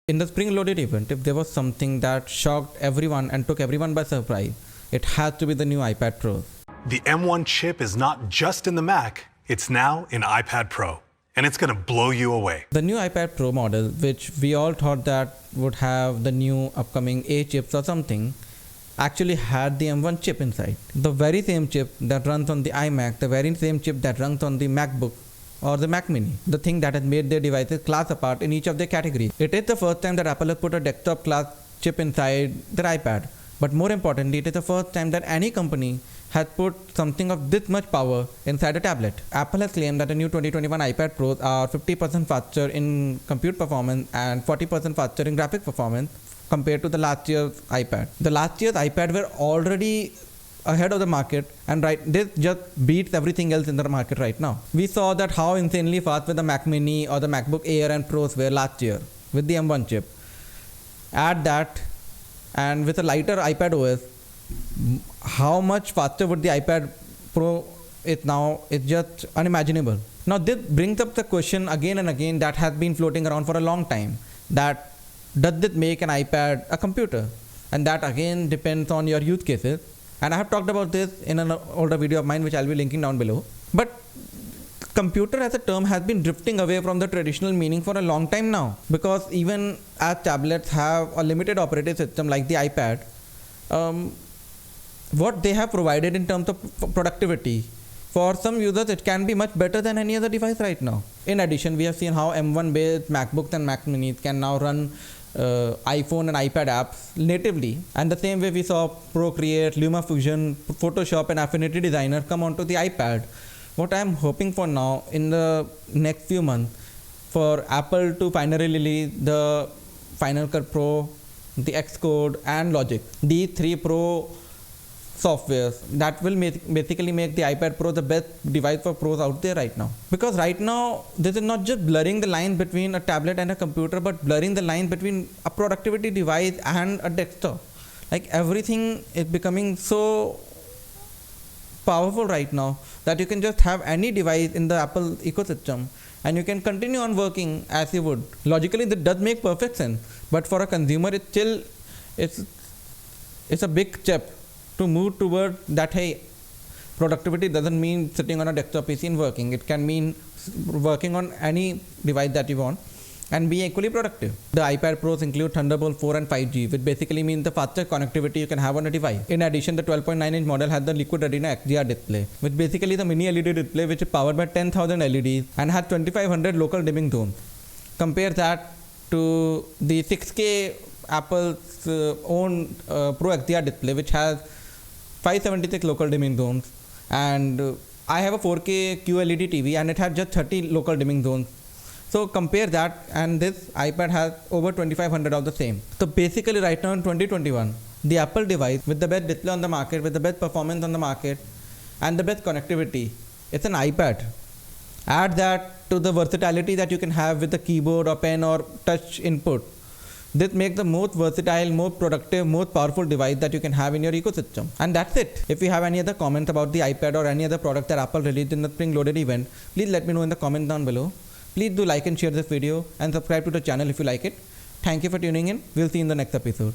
In the spring loaded event, if there was something that shocked everyone and took everyone by surprise, it had to be the new iPad Pro. The M1 chip is not just in the Mac, it's now in iPad Pro, and it's going to blow you away. The new iPad Pro model, which we all thought that would have the new upcoming A chips or something, actually had the M1 chip inside. The very same chip that runs on the iMac, the very same chip that runs on the MacBook or the Mac Mini, the thing that has made their devices class apart in each of their categories. It is the first time that Apple has put a desktop class chip inside their iPad. But more importantly, it is the first time that any company has put something of this much power inside a tablet. Apple has claimed that the new 2021 iPad Pros are 50% faster in compute performance and 40% faster in graphic performance compared to the last year's iPad. The last year's iPad were already ahead of the market, and this just beats everything else in the market right now. We saw that how insanely fast with the Mac Mini or the MacBook Air and Pros were last year with the M1 chip. Add that, and with a lighter iPad OS, how much faster would the iPad Pro is now? It's just unimaginable. Now this brings up the question again and again that has been floating around for a long time, that does this make an iPad a computer? And that again depends on your use cases. And I have talked about this in an older video of mine, which I'll be linking down below. But computer as a term has been drifting away from the traditional meaning for a long time now, because even as tablets have a limited operating system like the iPad, what they have provided in terms of productivity, for some users it can be much better than any other device right now. In addition, we have seen how M1 based MacBooks and Mac Minis can now run iPhone and iPad apps natively, and the same way we saw Procreate, LumaFusion, Photoshop and Affinity Designer come onto the iPad. What I am hoping for now in the next few months for Apple to finally release the Final Cut Pro, the Xcode and Logic, these three Pro softwares that will basically make the iPad Pro the best device for pros out there right now. Because right now this is not just blurring the line between a tablet and a computer, but blurring the line between a productivity device and a desktop. Like everything is becoming so powerful right now that you can just have any device in the Apple ecosystem and you can continue on working as you would. Logically that does make perfect sense, but for a consumer it's a big step to move toward that. Hey, productivity doesn't mean sitting on a desktop PC and working. It can mean working on any device that you want and be equally productive. The iPad Pros include Thunderbolt 4 and 5G, which basically means the faster connectivity you can have on a device. In addition, the 12.9-inch model has the Liquid Retina XDR display, which basically the mini LED display which is powered by 10,000 LEDs and has 2500 local dimming zones. Compare that to the 6K Apple's own Pro XDR display, which has 576 local dimming zones, and I have a 4K QLED TV and it has just 30 local dimming zones. So compare that, and this iPad has over 2500 of the same. So basically right now in 2021, the Apple device with the best display on the market, with the best performance on the market and the best connectivity, it's an iPad. Add that to the versatility that you can have with the keyboard or pen or touch input. This makes the most versatile, most productive, most powerful device that you can have in your ecosystem. And that's it. If you have any other comments about the iPad or any other product that Apple released in the spring loaded event, please let me know in the comments down below. Please do like and share this video and subscribe to the channel if you like it. Thank you for tuning in. We'll see you in the next episode.